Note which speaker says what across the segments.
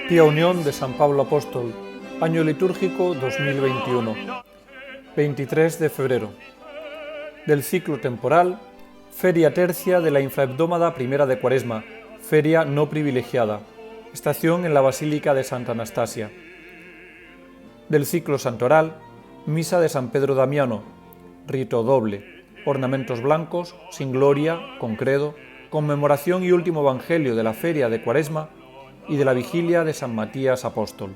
Speaker 1: Pía Unión de San Pablo Apóstol, año litúrgico 2021, 23 de febrero. Del ciclo temporal, Feria Tercia de la Infrahebdómada Primera de Cuaresma, feria no privilegiada, estación en la Basílica de Santa Anastasia. Del ciclo santoral, Misa de San Pedro Damiano, rito doble, ornamentos blancos, sin gloria, con credo, conmemoración y último evangelio de la Feria de Cuaresma y de la Vigilia de San Matías Apóstol.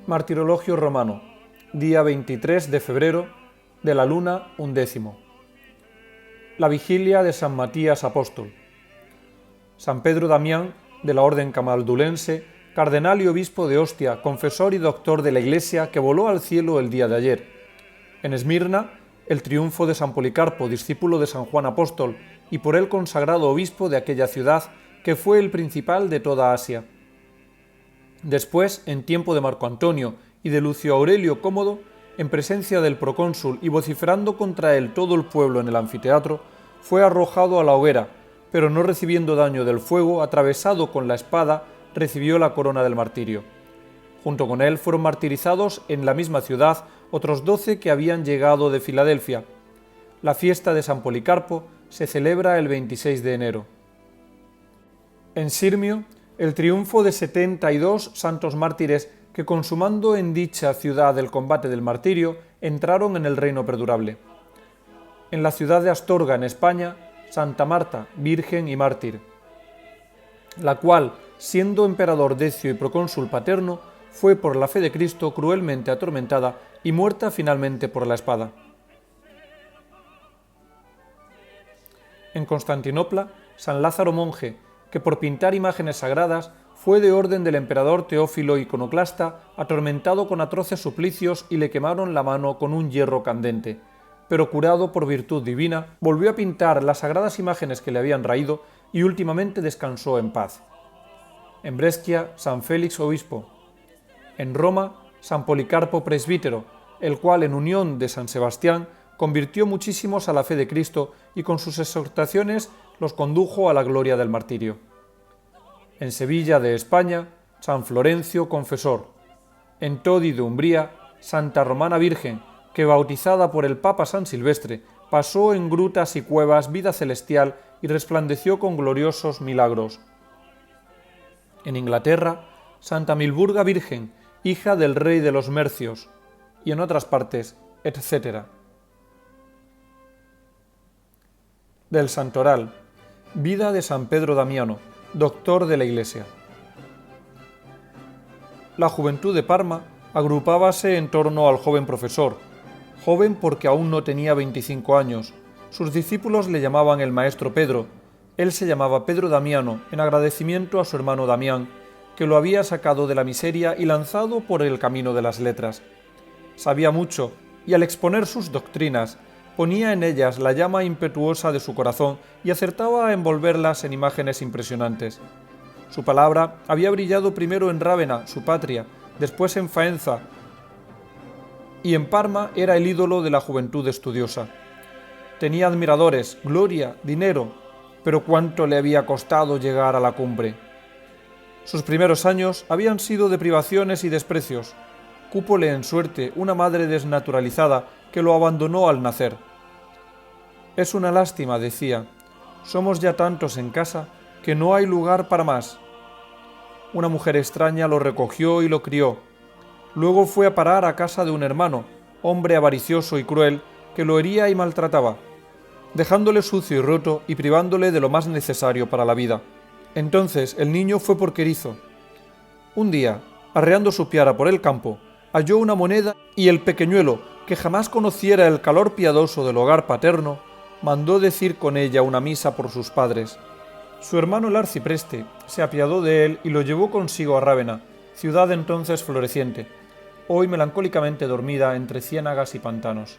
Speaker 1: Martirologio romano, día 23 de febrero de la luna undécimo. La Vigilia de San Matías Apóstol. San Pedro Damián, de la Orden Camaldulense, cardenal y obispo de Ostia, confesor y doctor de la Iglesia que voló al cielo el día de ayer. En Esmirna, el triunfo de San Policarpo, discípulo de San Juan Apóstol, y por él consagrado obispo de aquella ciudad, que fue el principal de toda Asia. Después, en tiempo de Marco Antonio y de Lucio Aurelio Cómodo, en presencia del procónsul y vociferando contra él todo el pueblo en el anfiteatro, fue arrojado a la hoguera, pero no recibiendo daño del fuego, atravesado con la espada, recibió la corona del martirio. Junto con él fueron martirizados en la misma ciudad otros 12 que habían llegado de Filadelfia. La fiesta de San Policarpo se celebra el 26 de enero. En Sirmio, el triunfo de 72 santos mártires que, consumando en dicha ciudad el combate del martirio, entraron en el reino perdurable. En la ciudad de Astorga, en España, Santa Marta, virgen y mártir, la cual, siendo emperador Decio y procónsul paterno, fue por la fe de Cristo cruelmente atormentada y muerta finalmente por la espada. En Constantinopla, San Lázaro monje, que por pintar imágenes sagradas fue de orden del emperador Teófilo Iconoclasta, atormentado con atroces suplicios y le quemaron la mano con un hierro candente, pero curado por virtud divina, volvió a pintar las sagradas imágenes que le habían raído y últimamente descansó en paz. En Brescia, San Félix obispo. En Roma, San Policarpo presbítero, el cual en unión de San Sebastián convirtió muchísimos a la fe de Cristo y con sus exhortaciones los condujo a la gloria del martirio. En Sevilla de España, San Florencio confesor. En Todi de Umbría, Santa Romana Virgen, que bautizada por el Papa San Silvestre, pasó en grutas y cuevas vida celestial y resplandeció con gloriosos milagros. En Inglaterra, Santa Milburga Virgen, hija del rey de los Mercios, y en otras partes, etc. Del Santoral, vida de San Pedro Damiano, doctor de la Iglesia. La juventud de Parma agrupábase en torno al joven profesor, joven porque aún no tenía 25 años. Sus discípulos le llamaban el maestro Pedro. Él se llamaba Pedro Damiano en agradecimiento a su hermano Damián, que lo había sacado de la miseria y lanzado por el camino de las letras. Sabía mucho, y al exponer sus doctrinas, ponía en ellas la llama impetuosa de su corazón y acertaba a envolverlas en imágenes impresionantes. Su palabra había brillado primero en Rávena, su patria, después en Faenza, y en Parma era el ídolo de la juventud estudiosa. Tenía admiradores, gloria, dinero, pero cuánto le había costado llegar a la cumbre. Sus primeros años habían sido de privaciones y desprecios. Cúpole en suerte una madre desnaturalizada que lo abandonó al nacer. Es una lástima, decía, somos ya tantos en casa que no hay lugar para más. Una mujer extraña lo recogió y lo crió. Luego fue a parar a casa de un hermano, hombre avaricioso y cruel, que lo hería y maltrataba, dejándole sucio y roto y privándole de lo más necesario para la vida. Entonces el niño fue porquerizo. Un día, arreando su piara por el campo, halló una moneda y el pequeñuelo, que jamás conociera el calor piadoso del hogar paterno, mandó decir con ella una misa por sus padres. Su hermano el arcipreste se apiadó de él y lo llevó consigo a Rávena, ciudad entonces floreciente, hoy melancólicamente dormida entre ciénagas y pantanos.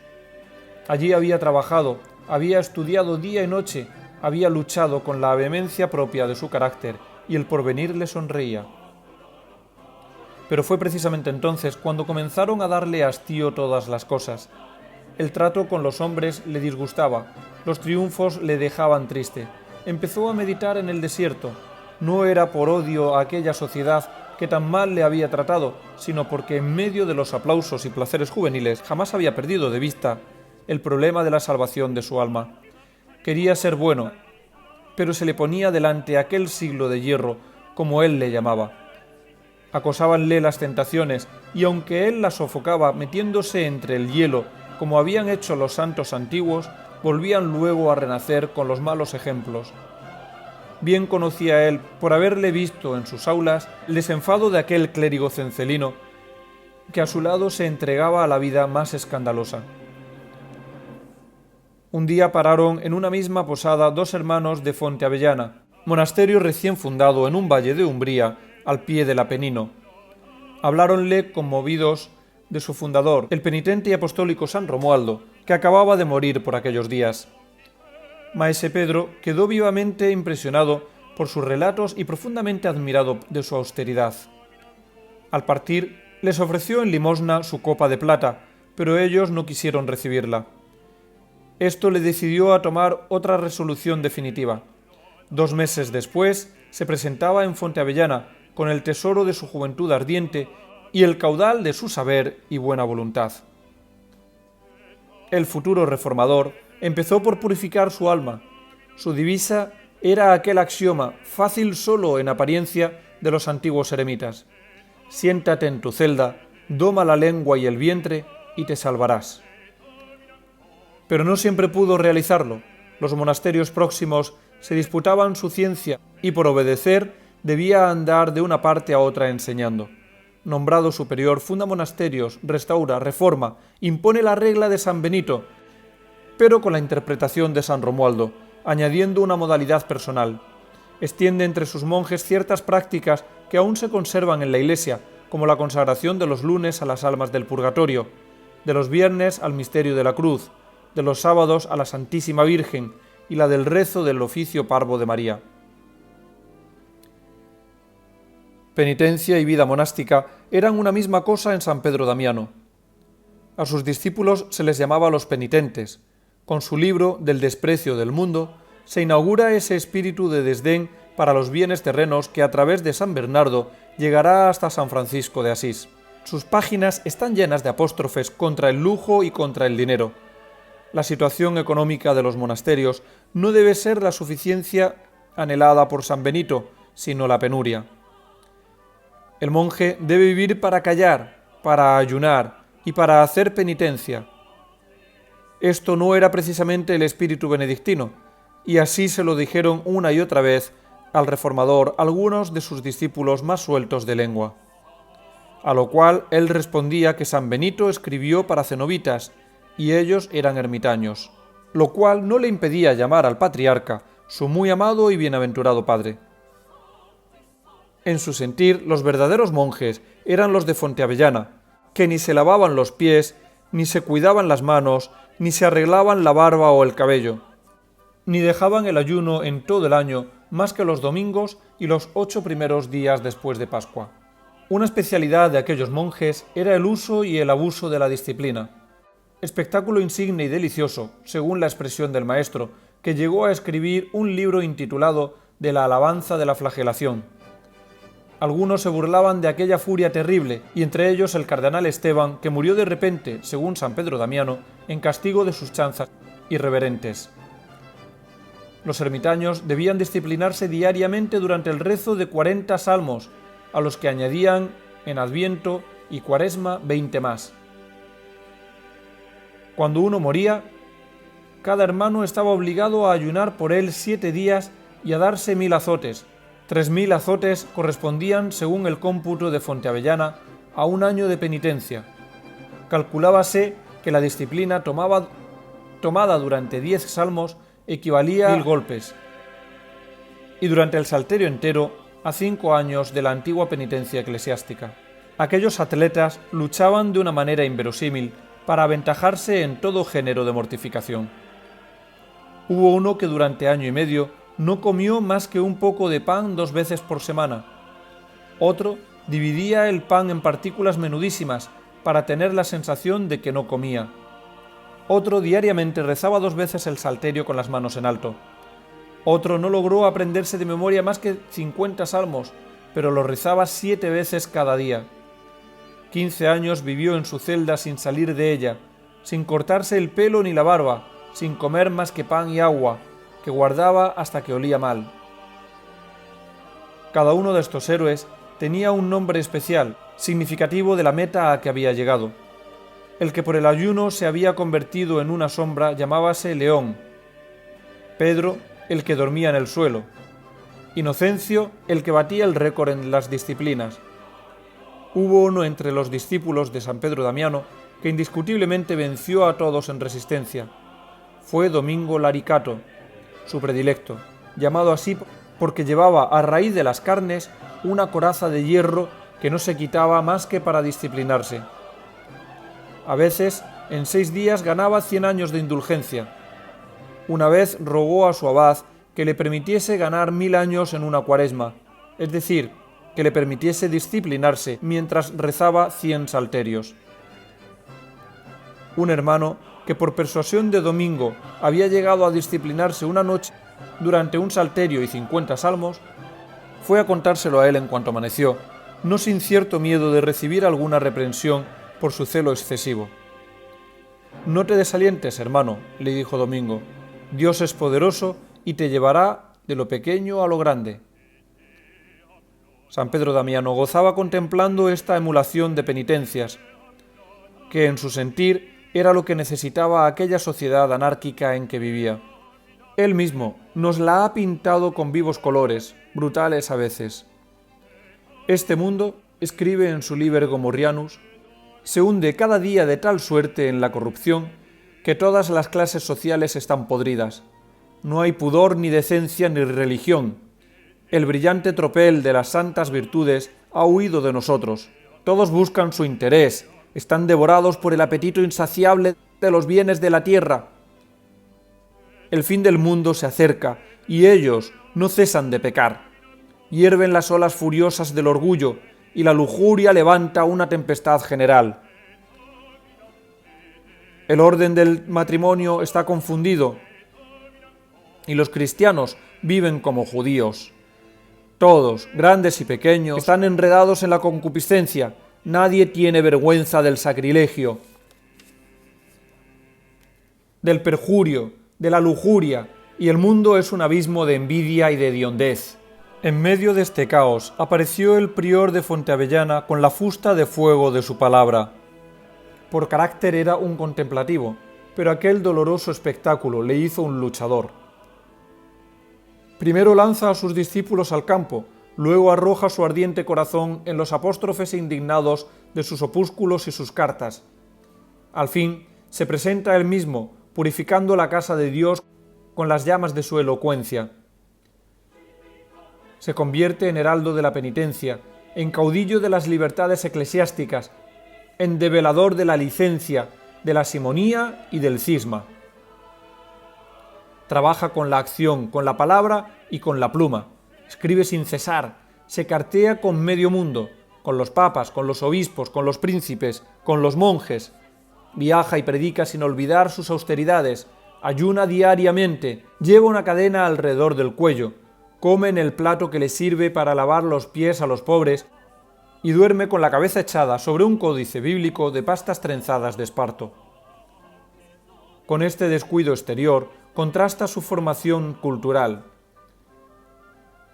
Speaker 1: Allí había trabajado, había estudiado día y noche, había luchado con la vehemencia propia de su carácter y el porvenir le sonreía. Pero fue precisamente entonces cuando comenzaron a darle hastío todas las cosas. El trato con los hombres le disgustaba, los triunfos le dejaban triste. Empezó a meditar en el desierto. No era por odio a aquella sociedad que tan mal le había tratado, sino porque en medio de los aplausos y placeres juveniles jamás había perdido de vista el problema de la salvación de su alma. Quería ser bueno, pero se le ponía delante aquel siglo de hierro, como él le llamaba. Acosábanle las tentaciones, y aunque él las sofocaba metiéndose entre el hielo, como habían hecho los santos antiguos, volvían luego a renacer con los malos ejemplos. Bien conocía él, por haberle visto en sus aulas, el desenfado de aquel clérigo cencelino, que a su lado se entregaba a la vida más escandalosa. Un día pararon en una misma posada dos hermanos de Fonteavellana, monasterio recién fundado en un valle de Umbría, al pie del Apenino. Habláronle conmovidos de su fundador, el penitente y apostólico San Romualdo, que acababa de morir por aquellos días. Maese Pedro quedó vivamente impresionado por sus relatos y profundamente admirado de su austeridad. Al partir, les ofreció en limosna su copa de plata, pero ellos no quisieron recibirla. Esto le decidió a tomar otra resolución definitiva. 2 meses después, se presentaba en Fonteavellana con el tesoro de su juventud ardiente y el caudal de su saber y buena voluntad. El futuro reformador empezó por purificar su alma. Su divisa era aquel axioma, fácil solo en apariencia, de los antiguos eremitas: siéntate en tu celda, doma la lengua y el vientre, y te salvarás. Pero no siempre pudo realizarlo. Los monasterios próximos se disputaban su ciencia y por obedecer debía andar de una parte a otra enseñando. Nombrado superior, funda monasterios, restaura, reforma, impone la regla de San Benito, pero con la interpretación de San Romualdo, añadiendo una modalidad personal. Extiende entre sus monjes ciertas prácticas que aún se conservan en la Iglesia, como la consagración de los lunes a las almas del purgatorio, de los viernes al misterio de la cruz, de los sábados a la Santísima Virgen y la del rezo del oficio parvo de María. Penitencia y vida monástica eran una misma cosa en San Pedro Damiano. A sus discípulos se les llamaba los penitentes. Con su libro del desprecio del mundo, se inaugura ese espíritu de desdén para los bienes terrenos que a través de San Bernardo llegará hasta San Francisco de Asís. Sus páginas están llenas de apóstrofes contra el lujo y contra el dinero. La situación económica de los monasterios no debe ser la suficiencia anhelada por San Benito, sino la penuria. El monje debe vivir para callar, para ayunar y para hacer penitencia. Esto no era precisamente el espíritu benedictino, y así se lo dijeron una y otra vez al reformador algunos de sus discípulos más sueltos de lengua. A lo cual él respondía que San Benito escribió para cenobitas, y ellos eran ermitaños, lo cual no le impedía llamar al patriarca su muy amado y bienaventurado padre. En su sentir, los verdaderos monjes eran los de Fonteavellana, que ni se lavaban los pies, ni se cuidaban las manos, ni se arreglaban la barba o el cabello, ni dejaban el ayuno en todo el año más que los domingos y los 8 primeros días después de Pascua. Una especialidad de aquellos monjes era el uso y el abuso de la disciplina. Espectáculo insigne y delicioso, según la expresión del maestro, que llegó a escribir un libro intitulado De la alabanza de la flagelación. Algunos se burlaban de aquella furia terrible, y entre ellos el cardenal Esteban, que murió de repente, según San Pedro Damiano, en castigo de sus chanzas irreverentes. Los ermitaños debían disciplinarse diariamente durante el rezo de 40 salmos, a los que añadían en Adviento y Cuaresma 20 más. Cuando uno moría, cada hermano estaba obligado a ayunar por él 7 días y a darse 1000 azotes. 3000 azotes correspondían, según el cómputo de Fonteavellana, a un año de penitencia. Calculábase que la disciplina tomada durante 10 salmos equivalía a 1000 golpes, y durante el salterio entero a 5 años de la antigua penitencia eclesiástica. Aquellos atletas luchaban de una manera inverosímil para aventajarse en todo género de mortificación. Hubo uno que durante año y medio no comió más que un poco de pan 2 veces por semana. Otro dividía el pan en partículas menudísimas para tener la sensación de que no comía. Otro diariamente rezaba 2 veces el salterio con las manos en alto. Otro no logró aprenderse de memoria más que 50 salmos, pero los rezaba 7 veces cada día. 15 años vivió en su celda sin salir de ella, sin cortarse el pelo ni la barba, sin comer más que pan y agua, que guardaba hasta que olía mal. Cada uno de estos héroes tenía un nombre especial, significativo de la meta a que había llegado. El que por el ayuno se había convertido en una sombra llamábase León. Pedro, el que dormía en el suelo. Inocencio, el que batía el récord en las disciplinas. Hubo uno entre los discípulos de San Pedro Damiano que indiscutiblemente venció a todos en resistencia. Fue Domingo Laricato, su predilecto, llamado así porque llevaba a raíz de las carnes una coraza de hierro que no se quitaba más que para disciplinarse. A veces, en 6 días ganaba 100 años de indulgencia. Una vez rogó a su abad que le permitiese ganar 1000 años en una cuaresma, es decir, que le permitiese disciplinarse mientras rezaba 100 salterios. Un hermano que por persuasión de Domingo había llegado a disciplinarse una noche durante un salterio y 50 salmos, fue a contárselo a él en cuanto amaneció, no sin cierto miedo de recibir alguna reprensión por su celo excesivo. «No te desalientes, hermano», le dijo Domingo, «Dios es poderoso y te llevará de lo pequeño a lo grande». San Pedro Damiano gozaba contemplando esta emulación de penitencias, que en su sentir era lo que necesitaba aquella sociedad anárquica en que vivía. Él mismo nos la ha pintado con vivos colores, brutales a veces. Este mundo, escribe en su Liber Gomorrhianus, se hunde cada día de tal suerte en la corrupción que todas las clases sociales están podridas. No hay pudor ni decencia ni religión. El brillante tropel de las santas virtudes ha huido de nosotros. Todos buscan su interés, están devorados por el apetito insaciable de los bienes de la tierra. El fin del mundo se acerca y ellos no cesan de pecar. Hierven las olas furiosas del orgullo y la lujuria levanta una tempestad general. El orden del matrimonio está confundido y los cristianos viven como judíos. Todos, grandes y pequeños, están enredados en la concupiscencia. Nadie tiene vergüenza del sacrilegio, del perjurio, de la lujuria, y el mundo es un abismo de envidia y de hediondez. En medio de este caos apareció el prior de Fuenteavellana con la fusta de fuego de su palabra. Por carácter era un contemplativo, pero aquel doloroso espectáculo le hizo un luchador. Primero lanza a sus discípulos al campo, luego arroja su ardiente corazón en los apóstrofes indignados de sus opúsculos y sus cartas. Al fin, se presenta él mismo, purificando la casa de Dios con las llamas de su elocuencia. Se convierte en heraldo de la penitencia, en caudillo de las libertades eclesiásticas, en develador de la licencia, de la simonía y del cisma. Trabaja con la acción, con la palabra y con la pluma. Escribe sin cesar, se cartea con medio mundo, con los papas, con los obispos, con los príncipes, con los monjes. Viaja y predica sin olvidar sus austeridades, ayuna diariamente, lleva una cadena alrededor del cuello, come en el plato que le sirve para lavar los pies a los pobres y duerme con la cabeza echada sobre un códice bíblico de pastas trenzadas de esparto. Con este descuido exterior contrasta su formación cultural.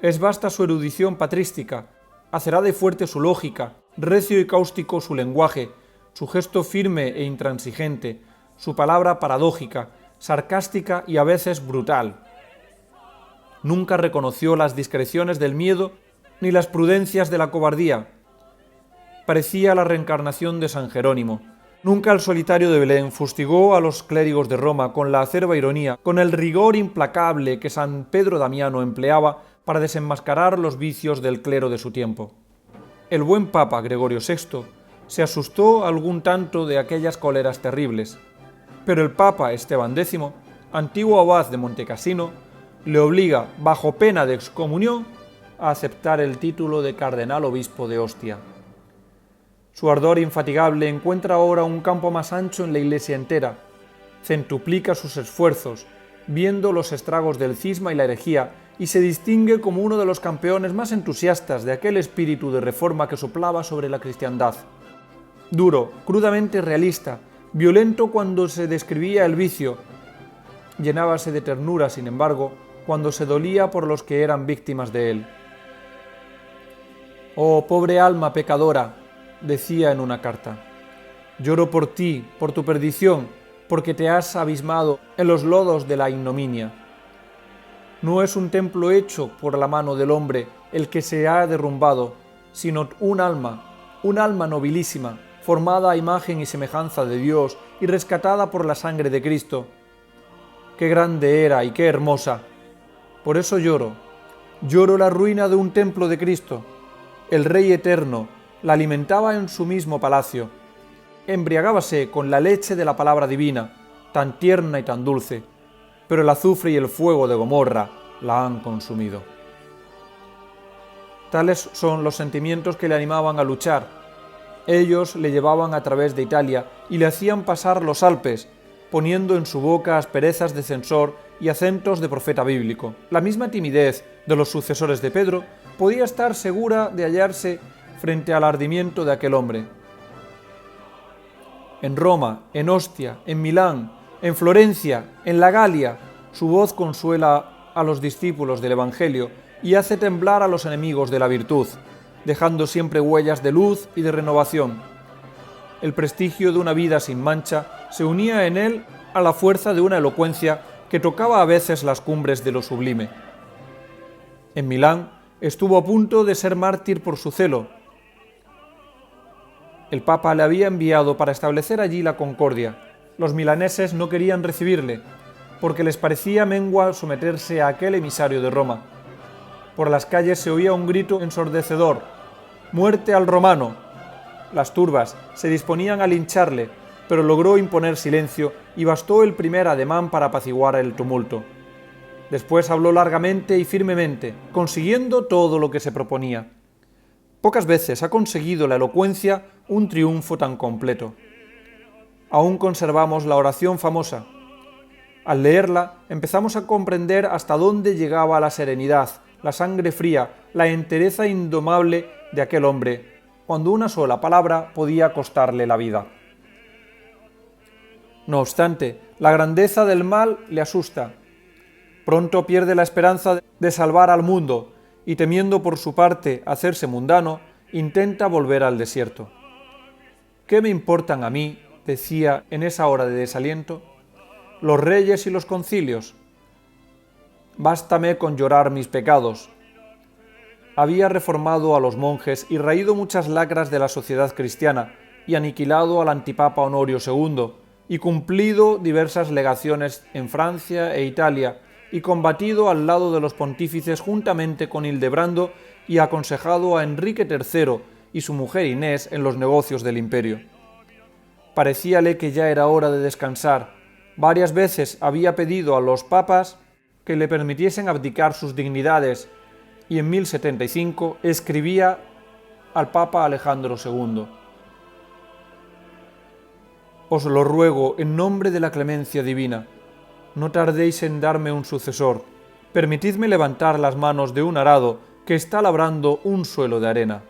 Speaker 1: Es vasta su erudición patrística, acerada y fuerte su lógica, recio y cáustico su lenguaje, su gesto firme e intransigente, su palabra paradójica, sarcástica y a veces brutal. Nunca reconoció las discreciones del miedo ni las prudencias de la cobardía. Parecía la reencarnación de San Jerónimo. Nunca el solitario de Belén fustigó a los clérigos de Roma con la acerba ironía, con el rigor implacable que San Pedro Damiano empleaba para desenmascarar los vicios del clero de su tiempo. El buen Papa Gregorio VI se asustó algún tanto de aquellas cóleras terribles, pero el Papa Esteban X, antiguo abad de Montecassino, le obliga, bajo pena de excomunión, a aceptar el título de cardenal obispo de Ostia. Su ardor infatigable encuentra ahora un campo más ancho en la Iglesia entera. centuplica sus esfuerzos, viendo los estragos del cisma y la herejía, y se distingue como uno de los campeones más entusiastas de aquel espíritu de reforma que soplaba sobre la cristiandad. Duro, crudamente realista, violento cuando se describía el vicio, llenábase de ternura, sin embargo, cuando se dolía por los que eran víctimas de él. «Oh, pobre alma pecadora», decía en una carta, «lloro por ti, por tu perdición, porque te has abismado en los lodos de la ignominia. No es un templo hecho por la mano del hombre el que se ha derrumbado, sino un alma nobilísima, formada a imagen y semejanza de Dios y rescatada por la sangre de Cristo. Qué grande era y qué hermosa. Por eso lloro la ruina de un templo de Cristo. El Rey Eterno la alimentaba en su mismo palacio. Embriagábase con la leche de la palabra divina, tan tierna y tan dulce, pero el azufre y el fuego de Gomorra la han consumido». Tales son los sentimientos que le animaban a luchar. Ellos le llevaban a través de Italia y le hacían pasar los Alpes, poniendo en su boca asperezas de censor y acentos de profeta bíblico. La misma timidez de los sucesores de Pedro podía estar segura de hallarse frente al ardimiento de aquel hombre. En Roma, en Ostia, en Milán, en Florencia, en la Galia, su voz consuela a los discípulos del Evangelio y hace temblar a los enemigos de la virtud, dejando siempre huellas de luz y de renovación. El prestigio de una vida sin mancha se unía en él a la fuerza de una elocuencia que tocaba a veces las cumbres de lo sublime. En Milán estuvo a punto de ser mártir por su celo. El Papa le había enviado para establecer allí la concordia. Los milaneses no querían recibirle, porque les parecía mengua someterse a aquel emisario de Roma. Por las calles se oía un grito ensordecedor: «¡Muerte al romano!». Las turbas se disponían a lincharle, pero logró imponer silencio y bastó el primer ademán para apaciguar el tumulto. Después habló largamente y firmemente, consiguiendo todo lo que se proponía. Pocas veces ha conseguido la elocuencia un triunfo tan completo. Aún conservamos la oración famosa. Al leerla, empezamos a comprender hasta dónde llegaba la serenidad, la sangre fría, la entereza indomable de aquel hombre, cuando una sola palabra podía costarle la vida. No obstante, la grandeza del mal le asusta. Pronto pierde la esperanza de salvar al mundo y, temiendo por su parte hacerse mundano, intenta volver al desierto. «¿Qué me importan a mí?», decía en esa hora de desaliento, «los reyes y los concilios. Bástame con llorar mis pecados». Había reformado a los monjes y raído muchas lacras de la sociedad cristiana y aniquilado al antipapa Honorio II, y cumplido diversas legaciones en Francia e Italia, y combatido al lado de los pontífices juntamente con Hildebrando y aconsejado a Enrique III y su mujer Inés en los negocios del imperio. Parecíale que ya era hora de descansar. Varias veces había pedido a los papas que le permitiesen abdicar sus dignidades y en 1075 escribía al Papa Alejandro II: «Os lo ruego en nombre de la clemencia divina, no tardéis en darme un sucesor. Permitidme levantar las manos de un arado que está labrando un suelo de arena».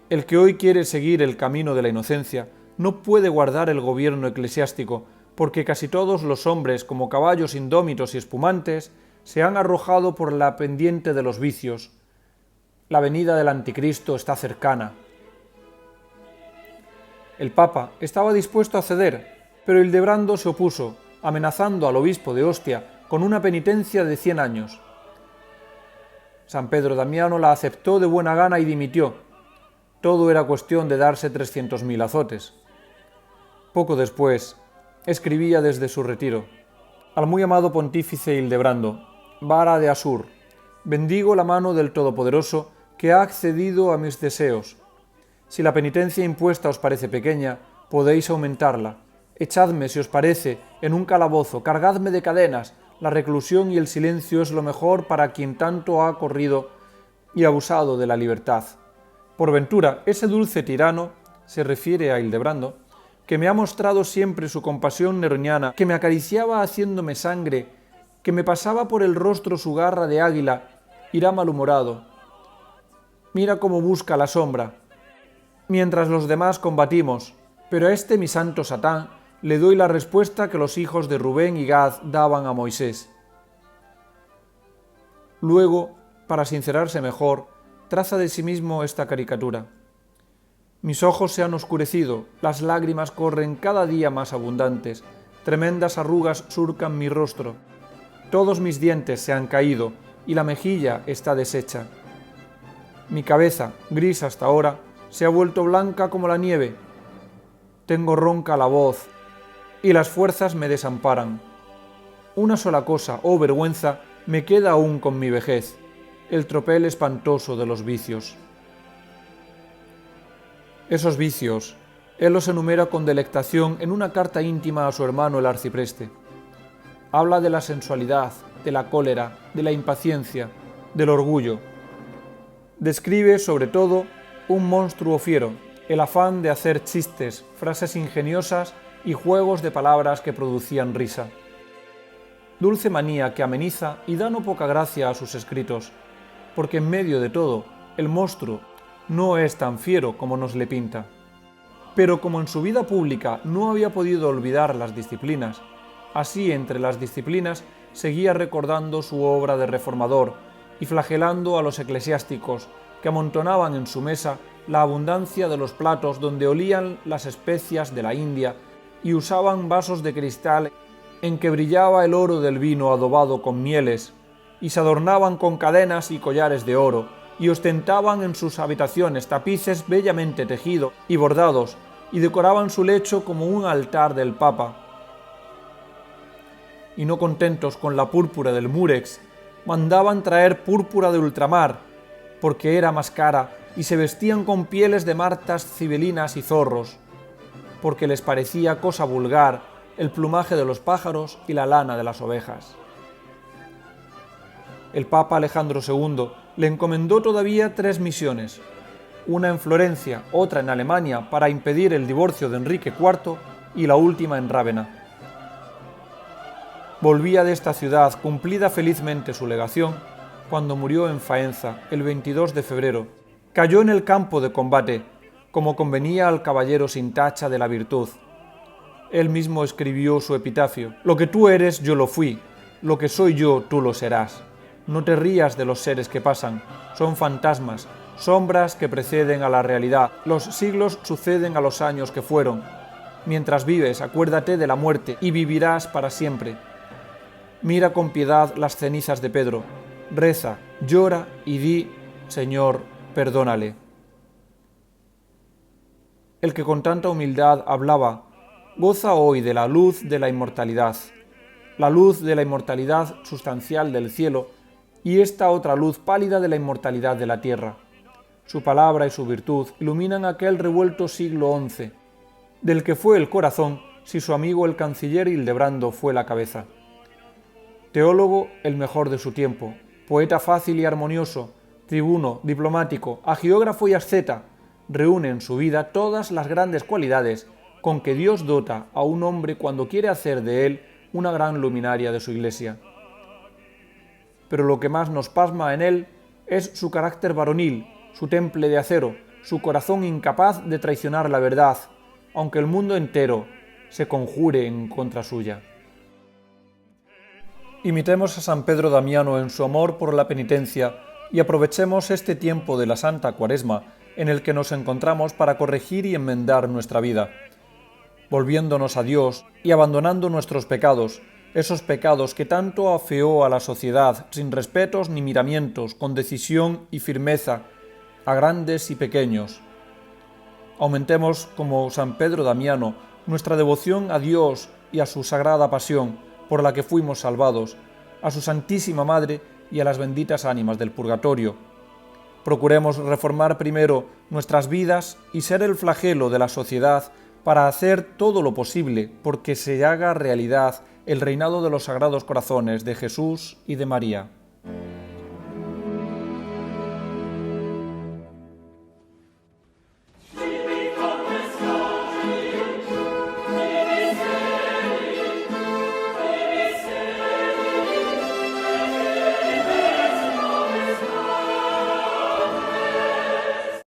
Speaker 1: El que hoy quiere seguir el camino de la inocencia no puede guardar el gobierno eclesiástico, porque casi todos los hombres, como caballos indómitos y espumantes, se han arrojado por la pendiente de los vicios. La venida del anticristo está cercana. El Papa estaba dispuesto a ceder, pero Hildebrando se opuso, amenazando al obispo de Ostia con una penitencia de 100 años. San Pedro Damiano la aceptó de buena gana y dimitió. Todo era cuestión de darse 300.000 azotes. Poco después, escribía desde su retiro: «Al muy amado pontífice Hildebrando, vara de Asur, bendigo la mano del Todopoderoso que ha accedido a mis deseos. Si la penitencia impuesta os parece pequeña, podéis aumentarla. Echadme, si os parece, en un calabozo, cargadme de cadenas. La reclusión y el silencio es lo mejor para quien tanto ha corrido y abusado de la libertad. Por ventura, ese dulce tirano», se refiere a Hildebrando, que me ha mostrado siempre su compasión neroniana, que me acariciaba haciéndome sangre, que me pasaba por el rostro su garra de águila, irá malhumorado. Mira cómo busca la sombra, mientras los demás combatimos, pero a este mi santo Satán le doy la respuesta que los hijos de Rubén y Gad daban a Moisés. Luego, para sincerarse mejor, traza de sí mismo esta caricatura. Mis ojos se han oscurecido, las lágrimas corren cada día más abundantes, tremendas arrugas surcan mi rostro, todos mis dientes se han caído y la mejilla está deshecha. Mi cabeza, gris hasta ahora, se ha vuelto blanca como la nieve. Tengo ronca la voz y las fuerzas me desamparan. Una sola cosa, oh vergüenza, me queda aún con mi vejez, el tropel espantoso de los vicios. Esos vicios, él los enumera con delectación en una carta íntima a su hermano el arcipreste. Habla de la sensualidad, de la cólera, de la impaciencia, del orgullo. Describe, sobre todo, un monstruo fiero, el afán de hacer chistes, frases ingeniosas y juegos de palabras que producían risa. Dulce manía que ameniza y da no poca gracia a sus escritos, porque en medio de todo, el monstruo no es tan fiero como nos le pinta. Pero como en su vida pública no había podido olvidar las disciplinas, así entre las disciplinas seguía recordando su obra de reformador y flagelando a los eclesiásticos que amontonaban en su mesa la abundancia de los platos donde olían las especias de la India y usaban vasos de cristal en que brillaba el oro del vino adobado con mieles, y se adornaban con cadenas y collares de oro, y ostentaban en sus habitaciones tapices bellamente tejidos y bordados, y decoraban su lecho como un altar del Papa. Y no contentos con la púrpura del Murex, mandaban traer púrpura de ultramar, porque era más cara, y se vestían con pieles de martas, cibelinas y zorros, porque les parecía cosa vulgar el plumaje de los pájaros y la lana de las ovejas. El Papa Alejandro II le encomendó todavía 3 misiones, una en Florencia, otra en Alemania para impedir el divorcio de Enrique IV y la última en Rávena. Volvía de esta ciudad, cumplida felizmente su legación, cuando murió en Faenza el 22 de febrero. Cayó en el campo de combate, como convenía al caballero sin tacha de la virtud. Él mismo escribió su epitafio: «Lo que tú eres, yo lo fui, lo que soy yo, tú lo serás». No te rías de los seres que pasan, son fantasmas, sombras que preceden a la realidad. Los siglos suceden a los años que fueron. Mientras vives, acuérdate de la muerte y vivirás para siempre. Mira con piedad las cenizas de Pedro, reza, llora y di: Señor, perdónale. El que con tanta humildad hablaba, goza hoy de la luz de la inmortalidad sustancial del cielo, y esta otra luz pálida de la inmortalidad de la tierra. Su palabra y su virtud iluminan aquel revuelto siglo XI, del que fue el corazón si su amigo el canciller Hildebrando fue la cabeza. Teólogo el mejor de su tiempo, poeta fácil y armonioso, tribuno, diplomático, agiógrafo y asceta, reúne en su vida todas las grandes cualidades con que Dios dota a un hombre cuando quiere hacer de él una gran luminaria de su Iglesia. Pero lo que más nos pasma en él es su carácter varonil, su temple de acero, su corazón incapaz de traicionar la verdad, aunque el mundo entero se conjure en contra suya. Imitemos a San Pedro Damiano en su amor por la penitencia y aprovechemos este tiempo de la Santa Cuaresma en el que nos encontramos para corregir y enmendar nuestra vida, volviéndonos a Dios y abandonando nuestros pecados, esos pecados que tanto afeó a la sociedad, sin respetos ni miramientos, con decisión y firmeza, a grandes y pequeños. Aumentemos, como San Pedro Damiano, nuestra devoción a Dios y a su sagrada pasión, por la que fuimos salvados, a su Santísima Madre y a las benditas ánimas del purgatorio. Procuremos reformar primero nuestras vidas y ser el flagelo de la sociedad para hacer todo lo posible porque se haga realidad el reinado de los Sagrados Corazones de Jesús y de María.